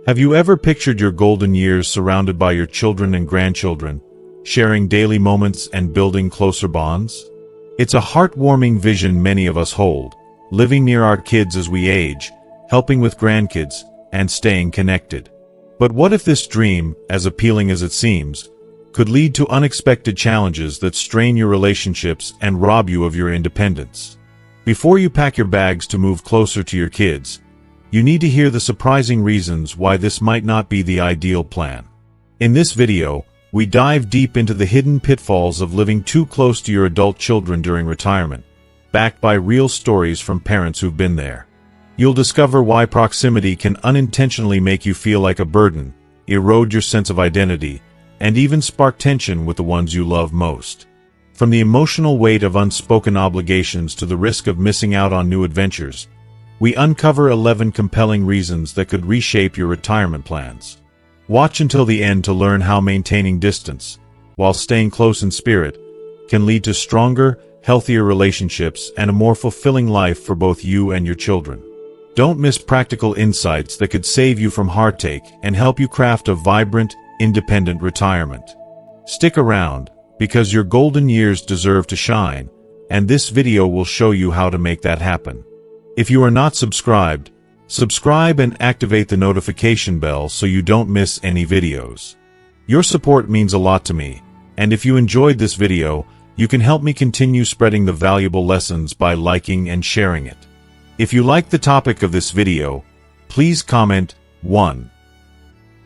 Have you ever pictured your golden years surrounded by your children and grandchildren, sharing daily moments and building closer bonds? It's a heartwarming vision many of us hold, living near our kids as we age, helping with grandkids, and staying connected. But what if this dream, as appealing as it seems, could lead to unexpected challenges that strain your relationships and rob you of your independence? Before you pack your bags to move closer to your kids, you need to hear the surprising reasons why this might not be the ideal plan. In this video, we dive deep into the hidden pitfalls of living too close to your adult children during retirement, backed by real stories from parents who've been there. You'll discover why proximity can unintentionally make you feel like a burden, erode your sense of identity, and even spark tension with the ones you love most. From the emotional weight of unspoken obligations to the risk of missing out on new adventures, we uncover 11 compelling reasons that could reshape your retirement plans. Watch until the end to learn how maintaining distance, while staying close in spirit, can lead to stronger, healthier relationships and a more fulfilling life for both you and your children. Don't miss practical insights that could save you from heartache and help you craft a vibrant, independent retirement. Stick around, because your golden years deserve to shine, and this video will show you how to make that happen. If you are not subscribed, subscribe and activate the notification bell so you don't miss any videos. Your support means a lot to me, and if you enjoyed this video, you can help me continue spreading the valuable lessons by liking and sharing it. If you like the topic of this video, please comment 1.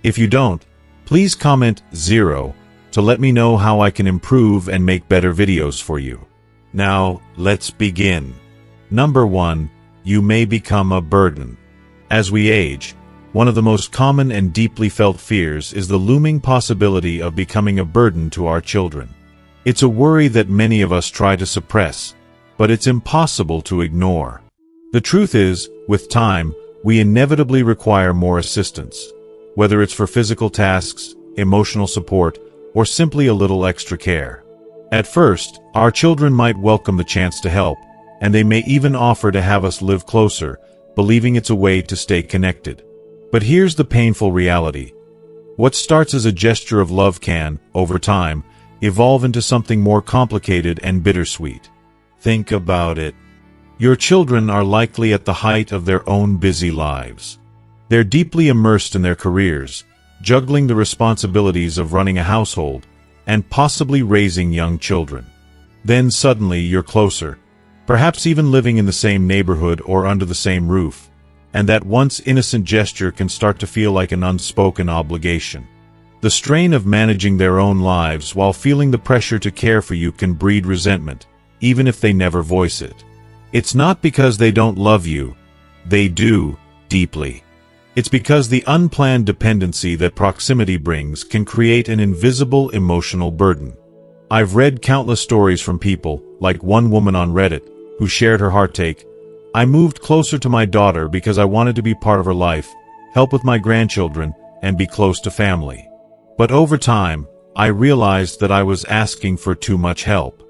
If you don't, please comment 0 to let me know how I can improve and make better videos for you. Now, let's begin. Number 1. You may become a burden. As we age, one of the most common and deeply felt fears is the looming possibility of becoming a burden to our children. It's a worry that many of us try to suppress, but it's impossible to ignore. The truth is, with time, we inevitably require more assistance, whether it's for physical tasks, emotional support, or simply a little extra care. At first, our children might welcome the chance to help, and they may even offer to have us live closer, believing it's a way to stay connected. But here's the painful reality. What starts as a gesture of love can, over time, evolve into something more complicated and bittersweet. Think about it. Your children are likely at the height of their own busy lives. They're deeply immersed in their careers, juggling the responsibilities of running a household, and possibly raising young children. Then suddenly you're closer, perhaps even living in the same neighborhood or under the same roof, and that once innocent gesture can start to feel like an unspoken obligation. The strain of managing their own lives while feeling the pressure to care for you can breed resentment, even if they never voice it. It's not because they don't love you. They do, deeply. It's because the unplanned dependency that proximity brings can create an invisible emotional burden. I've read countless stories from people, like one woman on Reddit, who shared her heartache. I moved closer to my daughter because I wanted to be part of her life, help with my grandchildren, and be close to family. But over time, I realized that I was asking for too much help.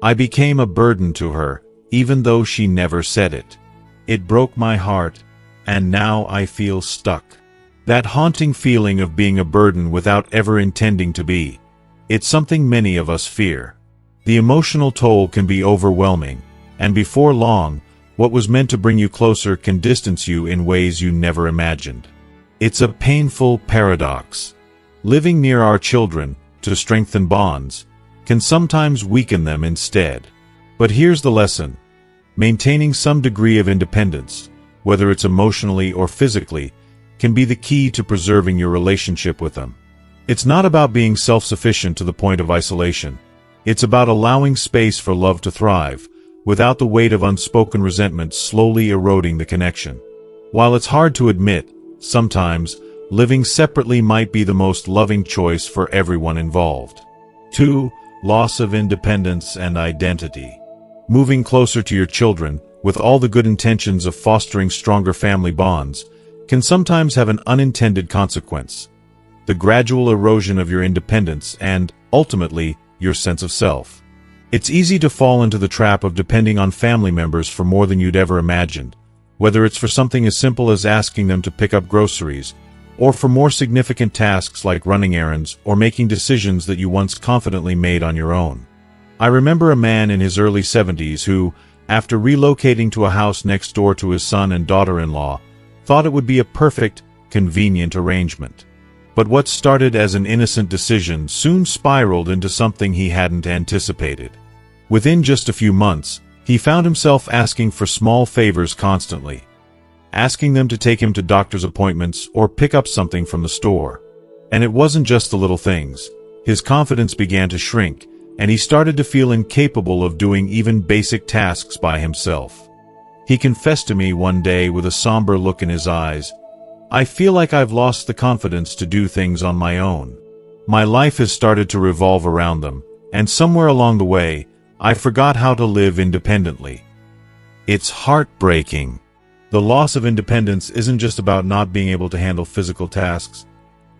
I became a burden to her, even though she never said it. It broke my heart, and now I feel stuck. That haunting feeling of being a burden without ever intending to be. It's something many of us fear. The emotional toll can be overwhelming, and before long, what was meant to bring you closer can distance you in ways you never imagined. It's a painful paradox. Living near our children, to strengthen bonds, can sometimes weaken them instead. But here's the lesson. Maintaining some degree of independence, whether it's emotionally or physically, can be the key to preserving your relationship with them. It's not about being self-sufficient to the point of isolation. It's about allowing space for love to thrive, without the weight of unspoken resentment slowly eroding the connection. While it's hard to admit, sometimes, living separately might be the most loving choice for everyone involved. 2. Loss of independence and identity. Moving closer to your children, with all the good intentions of fostering stronger family bonds, can sometimes have an unintended consequence. The gradual erosion of your independence and, ultimately, your sense of self. It's easy to fall into the trap of depending on family members for more than you'd ever imagined, whether it's for something as simple as asking them to pick up groceries, or for more significant tasks like running errands or making decisions that you once confidently made on your own. I remember a man in his early 70s who, after relocating to a house next door to his son and daughter-in-law, thought it would be a perfect, convenient arrangement. But what started as an innocent decision soon spiraled into something he hadn't anticipated. Within just a few months, he found himself asking for small favors constantly, asking them to take him to doctor's appointments or pick up something from the store. And it wasn't just the little things. His confidence began to shrink, and he started to feel incapable of doing even basic tasks by himself. He confessed to me one day with a somber look in his eyes, "I feel like I've lost the confidence to do things on my own. My life has started to revolve around them, and somewhere along the way, I forgot how to live independently." It's heartbreaking. The loss of independence isn't just about not being able to handle physical tasks.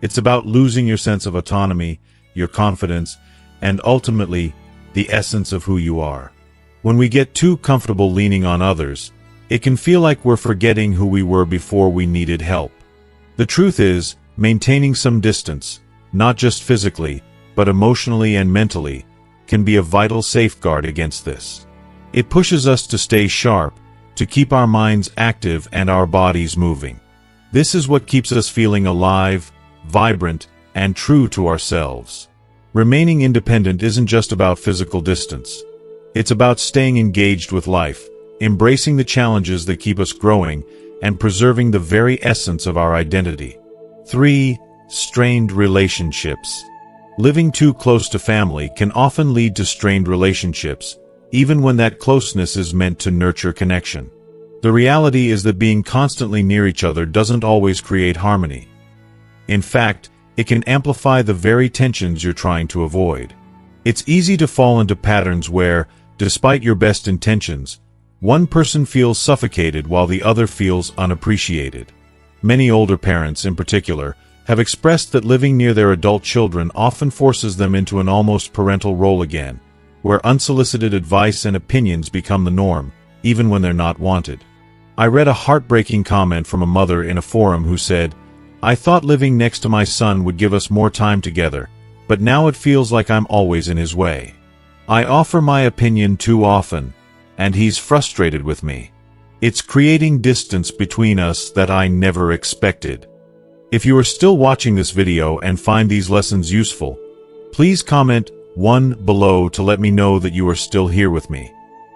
It's about losing your sense of autonomy, your confidence, and ultimately, the essence of who you are. When we get too comfortable leaning on others, it can feel like we're forgetting who we were before we needed help. The truth is, maintaining some distance, not just physically, but emotionally and mentally, can be a vital safeguard against this. It pushes us to stay sharp, to keep our minds active and our bodies moving. This is what keeps us feeling alive, vibrant, and true to ourselves. Remaining independent isn't just about physical distance. It's about staying engaged with life, embracing the challenges that keep us growing, and preserving the very essence of our identity. 3. Strained relationships. Living too close to family can often lead to strained relationships, even when that closeness is meant to nurture connection. The reality is that being constantly near each other doesn't always create harmony. In fact, it can amplify the very tensions you're trying to avoid. It's easy to fall into patterns where, despite your best intentions, one person feels suffocated while the other feels unappreciated. Many older parents, in particular, have expressed that living near their adult children often forces them into an almost parental role again, where unsolicited advice and opinions become the norm, even when they're not wanted. I read a heartbreaking comment from a mother in a forum who said, "I thought living next to my son would give us more time together, but now it feels like I'm always in his way. I offer my opinion too often, and he's frustrated with me. It's creating distance between us that I never expected." If you are still watching this video and find these lessons useful, please comment 1 below to let me know that you are still here with me.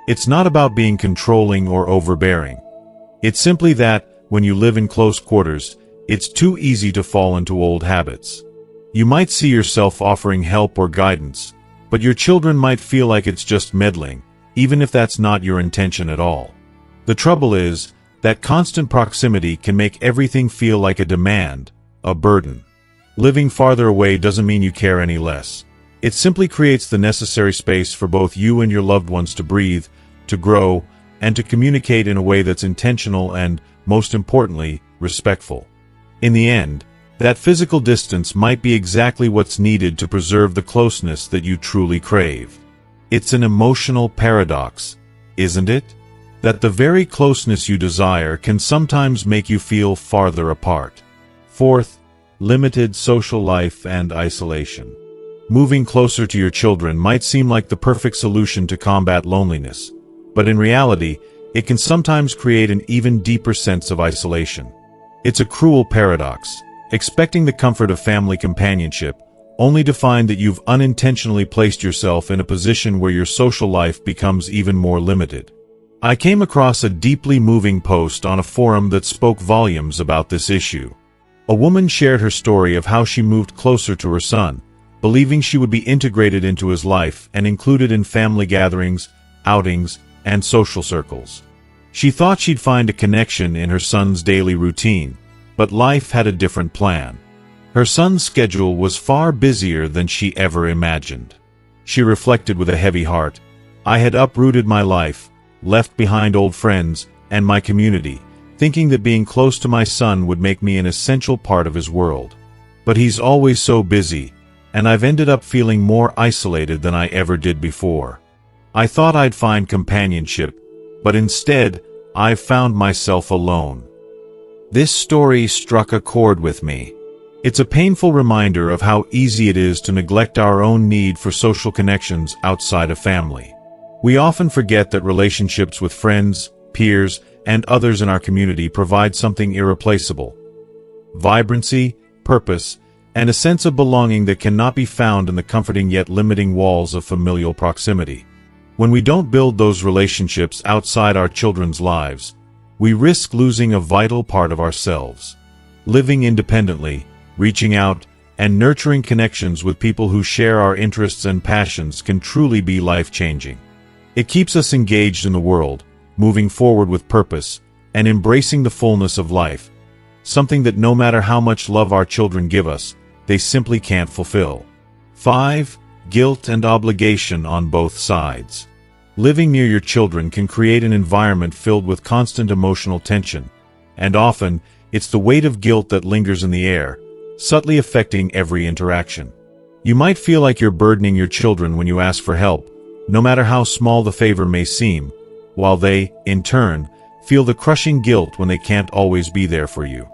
It's not about being controlling or overbearing. It's simply that, when you live in close quarters, it's too easy to fall into old habits. You might see yourself offering help or guidance, but your children might feel like it's just meddling, even if that's not your intention at all. The trouble is, that constant proximity can make everything feel like a demand, a burden. Living farther away doesn't mean you care any less. It simply creates the necessary space for both you and your loved ones to breathe, to grow, and to communicate in a way that's intentional and, most importantly, respectful. In the end, that physical distance might be exactly what's needed to preserve the closeness that you truly crave. It's an emotional paradox, isn't it? That the very closeness you desire can sometimes make you feel farther apart. 4th, limited social life and isolation. Moving closer to your children might seem like the perfect solution to combat loneliness, but in reality, it can sometimes create an even deeper sense of isolation. It's a cruel paradox, expecting the comfort of family companionship, only to find that you've unintentionally placed yourself in a position where your social life becomes even more limited. I came across a deeply moving post on a forum that spoke volumes about this issue. A woman shared her story of how she moved closer to her son, believing she would be integrated into his life and included in family gatherings, outings, and social circles. She thought she'd find a connection in her son's daily routine, but life had a different plan. Her son's schedule was far busier than she ever imagined. She reflected with a heavy heart, "I had uprooted my life, left behind old friends, and my community, thinking that being close to my son would make me an essential part of his world. But he's always so busy, and I've ended up feeling more isolated than I ever did before. I thought I'd find companionship, but instead, I've found myself alone." This story struck a chord with me. It's a painful reminder of how easy it is to neglect our own need for social connections outside of family. We often forget that relationships with friends, peers, and others in our community provide something irreplaceable: vibrancy, purpose, and a sense of belonging that cannot be found in the comforting yet limiting walls of familial proximity. When we don't build those relationships outside our children's lives, we risk losing a vital part of ourselves. Living independently, reaching out, and nurturing connections with people who share our interests and passions can truly be life-changing. It keeps us engaged in the world, moving forward with purpose, and embracing the fullness of life, something that no matter how much love our children give us, they simply can't fulfill. 5. Guilt and obligation on both sides. Living near your children can create an environment filled with constant emotional tension, and often, it's the weight of guilt that lingers in the air, subtly affecting every interaction. You might feel like you're burdening your children when you ask for help, no matter how small the favor may seem, while they, in turn, feel the crushing guilt when they can't always be there for you.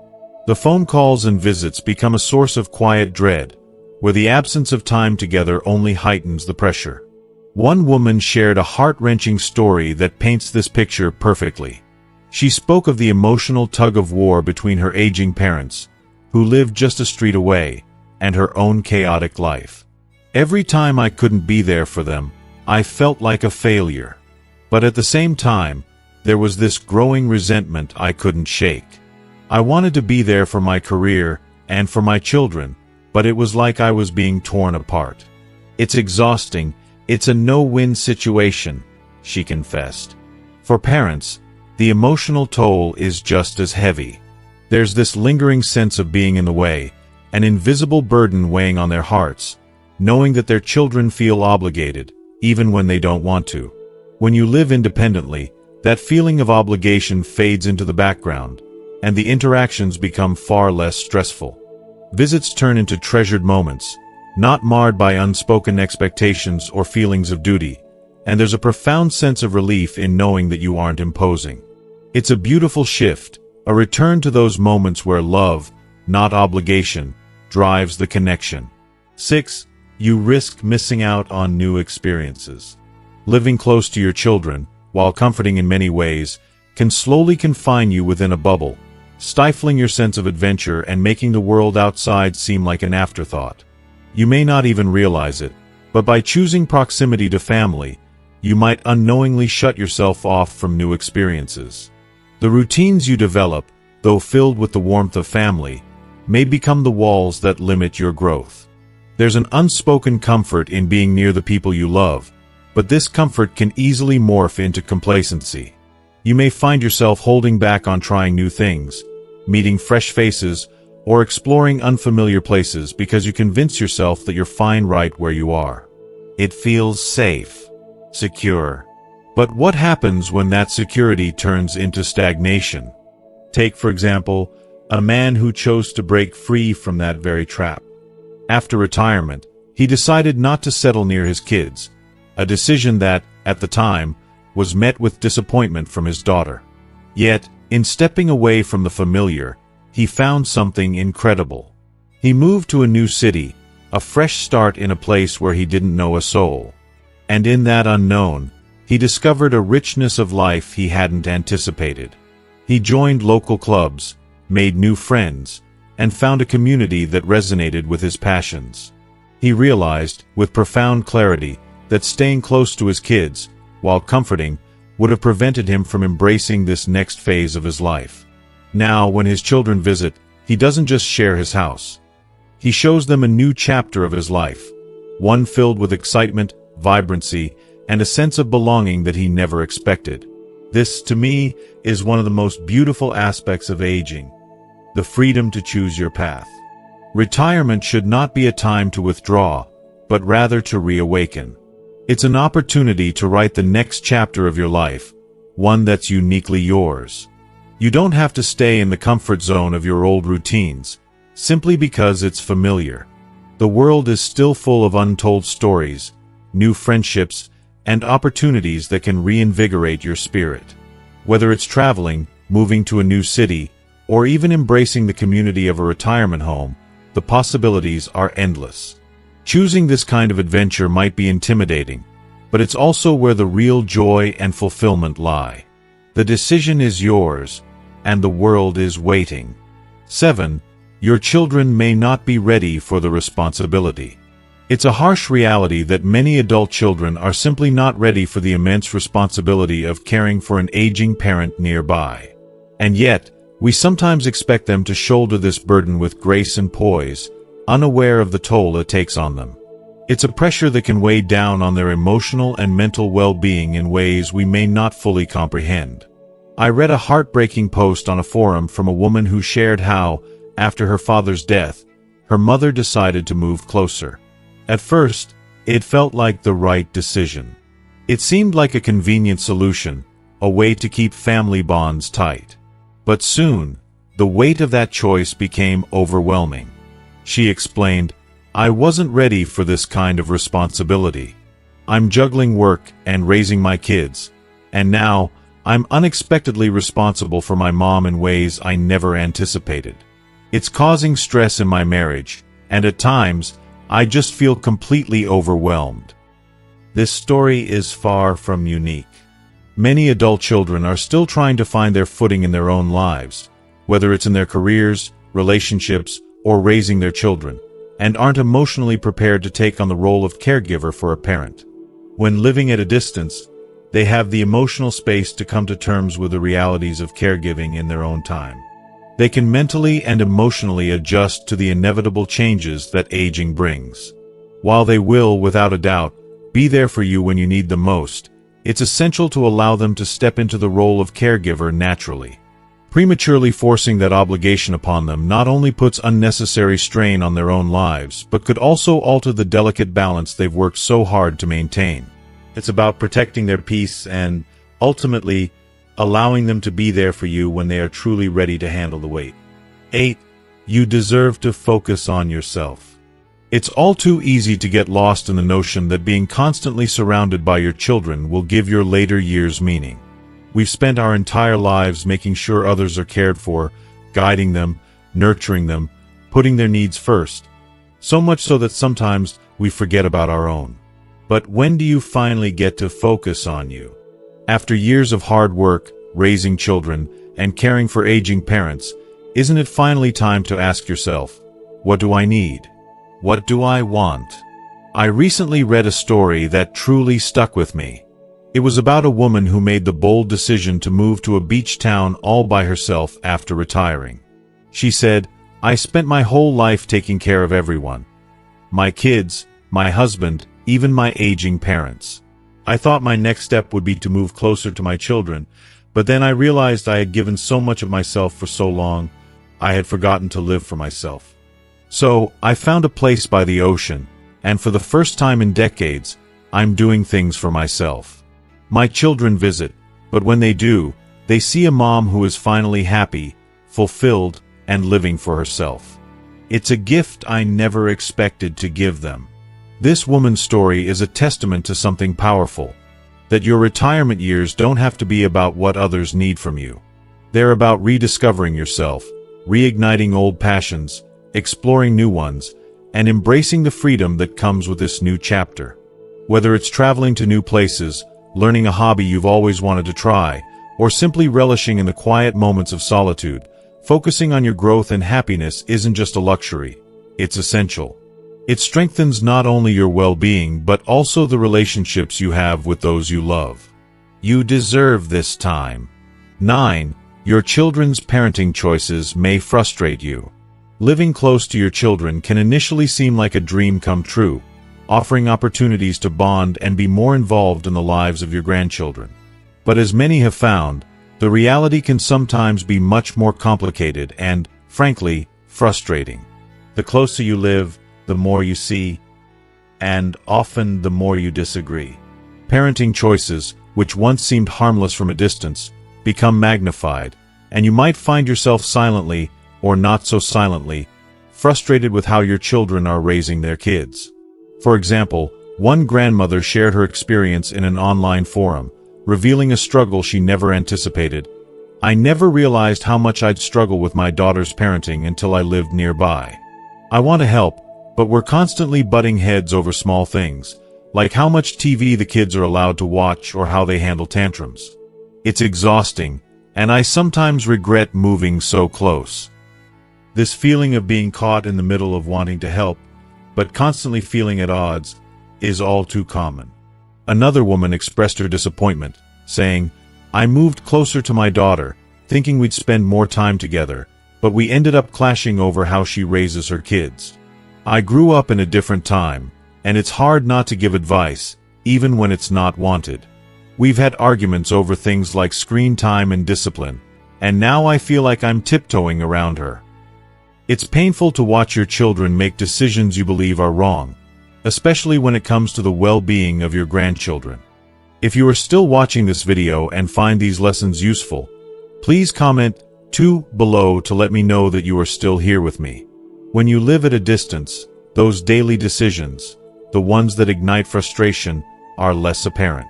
The phone calls and visits become a source of quiet dread, where the absence of time together only heightens the pressure. One woman shared a heart-wrenching story that paints this picture perfectly. She spoke of the emotional tug-of-war between her aging parents, who lived just a street away, and her own chaotic life. Every time I couldn't be there for them, I felt like a failure. But at the same time, there was this growing resentment I couldn't shake. I wanted to be there for my career and for my children, but it was like I was being torn apart. It's exhausting. It's a no-win situation, she confessed. For parents, the emotional toll is just as heavy. There's this lingering sense of being in the way, an invisible burden weighing on their hearts, knowing that their children feel obligated, even when they don't want to. When you live independently, that feeling of obligation fades into the background, and the interactions become far less stressful. Visits turn into treasured moments, not marred by unspoken expectations or feelings of duty, and there's a profound sense of relief in knowing that you aren't imposing. It's a beautiful shift, a return to those moments where love, not obligation, drives the connection. 6. You risk missing out on new experiences. Living close to your children, while comforting in many ways, can slowly confine you within a bubble, stifling your sense of adventure and making the world outside seem like an afterthought. You may not even realize it, but by choosing proximity to family, you might unknowingly shut yourself off from new experiences. The routines you develop, though filled with the warmth of family, may become the walls that limit your growth. There's an unspoken comfort in being near the people you love, but this comfort can easily morph into complacency. You may find yourself holding back on trying new things, meeting fresh faces, or exploring unfamiliar places because you convince yourself that you're fine right where you are. It feels safe, secure. But what happens when that security turns into stagnation? Take, for example, a man who chose to break free from that very trap. After retirement, he decided not to settle near his kids, a decision that, at the time, was met with disappointment from his daughter. Yet, in stepping away from the familiar, he found something incredible. He moved to a new city, a fresh start in a place where he didn't know a soul. And in that unknown, he discovered a richness of life he hadn't anticipated. He joined local clubs, made new friends, and found a community that resonated with his passions. He realized, with profound clarity, that staying close to his kids, while comforting, would have prevented him from embracing this next phase of his life. Now, when his children visit, he doesn't just share his house. He shows them a new chapter of his life, one filled with excitement, vibrancy, and a sense of belonging that he never expected. This, to me, is one of the most beautiful aspects of aging: the freedom to choose your path. Retirement should not be a time to withdraw, but rather to reawaken. It's an opportunity to write the next chapter of your life, one that's uniquely yours. You don't have to stay in the comfort zone of your old routines, simply because it's familiar. The world is still full of untold stories, new friendships, and opportunities that can reinvigorate your spirit. Whether it's traveling, moving to a new city, or even embracing the community of a retirement home, the possibilities are endless. Choosing this kind of adventure might be intimidating, but it's also where the real joy and fulfillment lie. The decision is yours, and the world is waiting. 7. Your children may not be ready for the responsibility. It's a harsh reality that many adult children are simply not ready for the immense responsibility of caring for an aging parent nearby. And yet, we sometimes expect them to shoulder this burden with grace and poise, unaware of the toll it takes on them. It's a pressure that can weigh down on their emotional and mental well-being in ways we may not fully comprehend. I read a heartbreaking post on a forum from a woman who shared how, after her father's death, her mother decided to move closer. At first, it felt like the right decision. It seemed like a convenient solution, a way to keep family bonds tight. But soon, the weight of that choice became overwhelming. She explained, "I wasn't ready for this kind of responsibility. I'm juggling work and raising my kids, and now, I'm unexpectedly responsible for my mom in ways I never anticipated. It's causing stress in my marriage, and at times, I just feel completely overwhelmed." This story is far from unique. Many adult children are still trying to find their footing in their own lives, whether it's in their careers, relationships, or raising their children, and aren't emotionally prepared to take on the role of caregiver for a parent. When living at a distance, they have the emotional space to come to terms with the realities of caregiving in their own time. They can mentally and emotionally adjust to the inevitable changes that aging brings. While they will, without a doubt, be there for you when you need them most, it's essential to allow them to step into the role of caregiver naturally. Prematurely forcing that obligation upon them not only puts unnecessary strain on their own lives, but could also alter the delicate balance they've worked so hard to maintain. It's about protecting their peace and, ultimately, allowing them to be there for you when they are truly ready to handle the weight. 8. You deserve to focus on yourself. It's all too easy to get lost in the notion that being constantly surrounded by your children will give your later years meaning. We've spent our entire lives making sure others are cared for, guiding them, nurturing them, putting their needs first, so much so that sometimes we forget about our own. But when do you finally get to focus on you? After years of hard work, raising children, and caring for aging parents, isn't it finally time to ask yourself, what do I need? What do I want? I recently read a story that truly stuck with me. It was about a woman who made the bold decision to move to a beach town all by herself after retiring. She said, "I spent my whole life taking care of everyone. My kids, my husband, even my aging parents. I thought my next step would be to move closer to my children, but then I realized I had given so much of myself for so long, I had forgotten to live for myself. So, I found a place by the ocean, and for the first time in decades, I'm doing things for myself. My children visit, but when they do, they see a mom who is finally happy, fulfilled, and living for herself. It's a gift I never expected to give them." This woman's story is a testament to something powerful, that your retirement years don't have to be about what others need from you. They're about rediscovering yourself, reigniting old passions, exploring new ones, and embracing the freedom that comes with this new chapter. Whether it's traveling to new places, learning a hobby you've always wanted to try, or simply relishing in the quiet moments of solitude, focusing on your growth and happiness isn't just a luxury, it's essential. It strengthens not only your well-being but also the relationships you have with those you love. You deserve this time. 9. Your children's parenting choices may frustrate you. Living close to your children can initially seem like a dream come true, offering opportunities to bond and be more involved in the lives of your grandchildren. But as many have found, the reality can sometimes be much more complicated and, frankly, frustrating. The closer you live, the more you see, and often the more you disagree. Parenting choices, which once seemed harmless from a distance, become magnified, and you might find yourself silently, or not so silently, frustrated with how your children are raising their kids. For example, one grandmother shared her experience in an online forum, revealing a struggle she never anticipated. I never realized how much I'd struggle with my daughter's parenting until I lived nearby. I want to help, but we're constantly butting heads over small things, like how much TV the kids are allowed to watch or how they handle tantrums. It's exhausting, and I sometimes regret moving so close. This feeling of being caught in the middle of wanting to help, but constantly feeling at odds, is all too common. Another woman expressed her disappointment, saying, "I moved closer to my daughter, thinking we'd spend more time together, but we ended up clashing over how she raises her kids. I grew up in a different time, and it's hard not to give advice, even when it's not wanted. We've had arguments over things like screen time and discipline, and now I feel like I'm tiptoeing around her." It's painful to watch your children make decisions you believe are wrong, especially when it comes to the well-being of your grandchildren. If you are still watching this video and find these lessons useful, please comment 2 below to let me know that you are still here with me. When you live at a distance, those daily decisions, the ones that ignite frustration, are less apparent.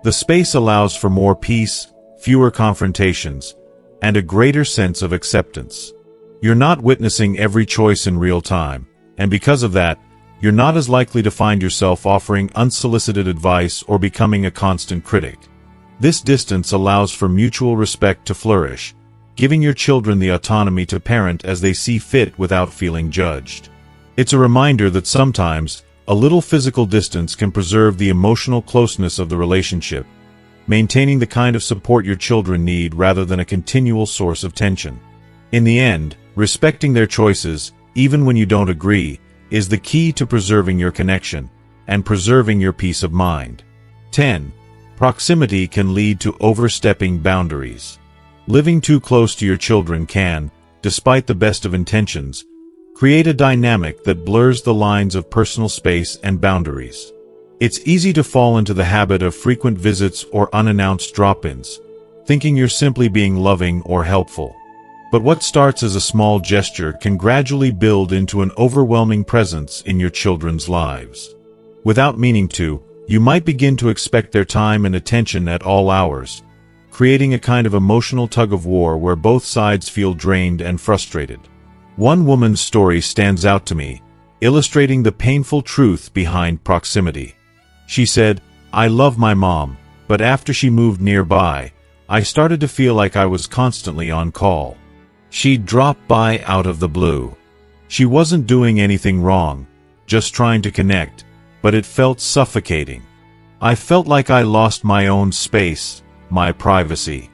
The space allows for more peace, fewer confrontations, and a greater sense of acceptance. You're not witnessing every choice in real time, and because of that, you're not as likely to find yourself offering unsolicited advice or becoming a constant critic. This distance allows for mutual respect to flourish, giving your children the autonomy to parent as they see fit without feeling judged. It's a reminder that sometimes, a little physical distance can preserve the emotional closeness of the relationship, maintaining the kind of support your children need rather than a continual source of tension. In the end, respecting their choices, even when you don't agree, is the key to preserving your connection and preserving your peace of mind. 10. Proximity can lead to overstepping boundaries. Living too close to your children can, despite the best of intentions, create a dynamic that blurs the lines of personal space and boundaries. It's easy to fall into the habit of frequent visits or unannounced drop-ins, thinking you're simply being loving or helpful. But what starts as a small gesture can gradually build into an overwhelming presence in your children's lives. Without meaning to, you might begin to expect their time and attention at all hours, creating a kind of emotional tug-of-war where both sides feel drained and frustrated. One woman's story stands out to me, illustrating the painful truth behind proximity. She said, "I love my mom, but after she moved nearby, I started to feel like I was constantly on call. She'd drop by out of the blue. She wasn't doing anything wrong, just trying to connect, but it felt suffocating. I felt like I lost my own space, my privacy."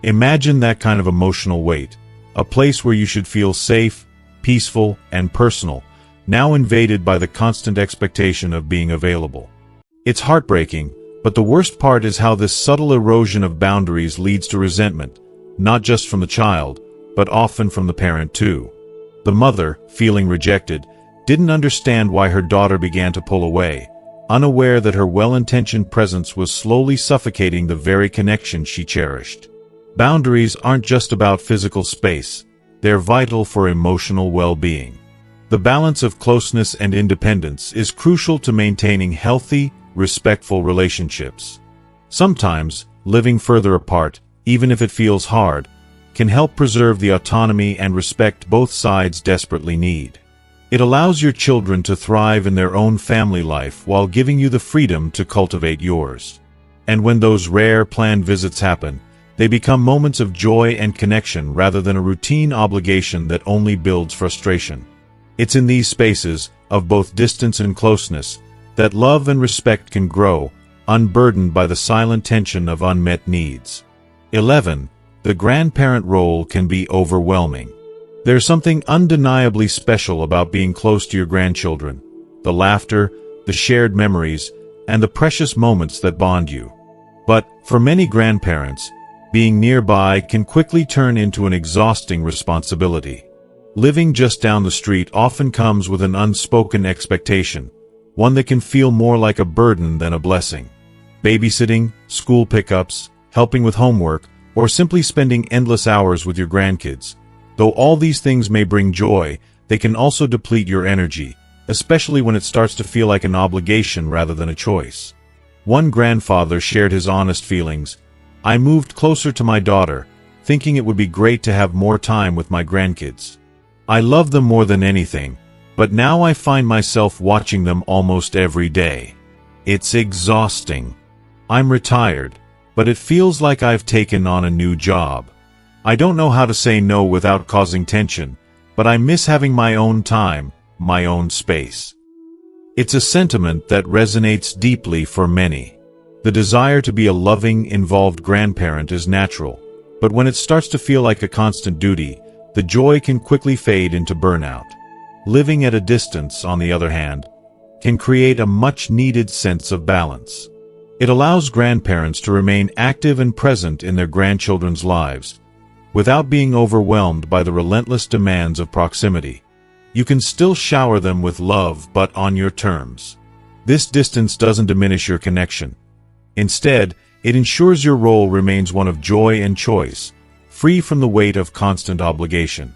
Imagine that kind of emotional weight, a place where you should feel safe, peaceful, and personal, now invaded by the constant expectation of being available. It's heartbreaking, but the worst part is how this subtle erosion of boundaries leads to resentment, not just from the child, but often from the parent too. The mother, feeling rejected, didn't understand why her daughter began to pull away, unaware that her well-intentioned presence was slowly suffocating the very connection she cherished. Boundaries aren't just about physical space, they're vital for emotional well-being. The balance of closeness and independence is crucial to maintaining healthy, respectful relationships. Sometimes, living further apart, even if it feels hard, can help preserve the autonomy and respect both sides desperately need. It allows your children to thrive in their own family life while giving you the freedom to cultivate yours. And when those rare planned visits happen, they become moments of joy and connection rather than a routine obligation that only builds frustration. It's in these spaces, of both distance and closeness, that love and respect can grow, unburdened by the silent tension of unmet needs. 11. The grandparent role can be overwhelming. There's something undeniably special about being close to your grandchildren, the laughter, the shared memories, and the precious moments that bond you. But, for many grandparents, being nearby can quickly turn into an exhausting responsibility. Living just down the street often comes with an unspoken expectation, one that can feel more like a burden than a blessing. Babysitting, school pickups, helping with homework, or simply spending endless hours with your grandkids. Though all these things may bring joy, they can also deplete your energy, especially when it starts to feel like an obligation rather than a choice. One grandfather shared his honest feelings. I moved closer to my daughter, thinking it would be great to have more time with my grandkids. I love them more than anything, but now I find myself watching them almost every day. It's exhausting. I'm retired, but it feels like I've taken on a new job. I don't know how to say no without causing tension, but I miss having my own time, my own space. It's a sentiment that resonates deeply for many. The desire to be a loving, involved grandparent is natural, but when it starts to feel like a constant duty, the joy can quickly fade into burnout. Living at a distance, on the other hand, can create a much-needed sense of balance. It allows grandparents to remain active and present in their grandchildren's lives, without being overwhelmed by the relentless demands of proximity. You can still shower them with love, but on your terms. This distance doesn't diminish your connection. Instead, it ensures your role remains one of joy and choice, free from the weight of constant obligation.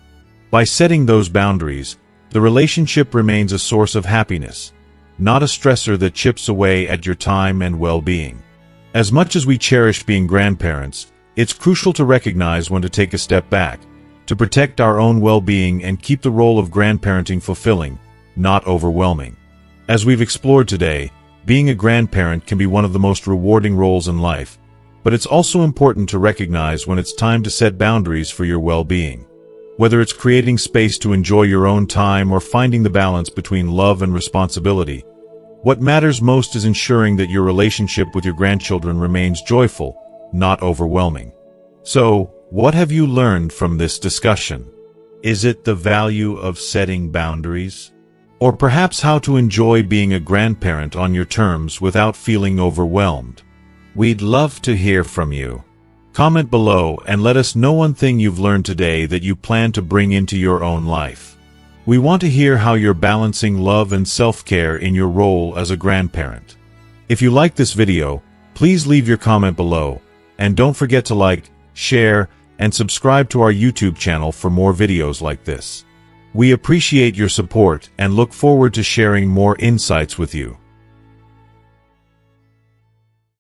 By setting those boundaries, the relationship remains a source of happiness, not a stressor that chips away at your time and well-being. As much as we cherish being grandparents, it's crucial to recognize when to take a step back, to protect our own well-being and keep the role of grandparenting fulfilling, not overwhelming. As we've explored today, being a grandparent can be one of the most rewarding roles in life, but it's also important to recognize when it's time to set boundaries for your well-being. Whether it's creating space to enjoy your own time or finding the balance between love and responsibility, what matters most is ensuring that your relationship with your grandchildren remains joyful, not overwhelming. So, what have you learned from this discussion? Is it the value of setting boundaries? Or perhaps how to enjoy being a grandparent on your terms without feeling overwhelmed? We'd love to hear from you. Comment below and let us know one thing you've learned today that you plan to bring into your own life. We want to hear how you're balancing love and self-care in your role as a grandparent. If you like this video, please leave your comment below, and don't forget to like, share, and subscribe to our YouTube channel for more videos like this. We appreciate your support and look forward to sharing more insights with you.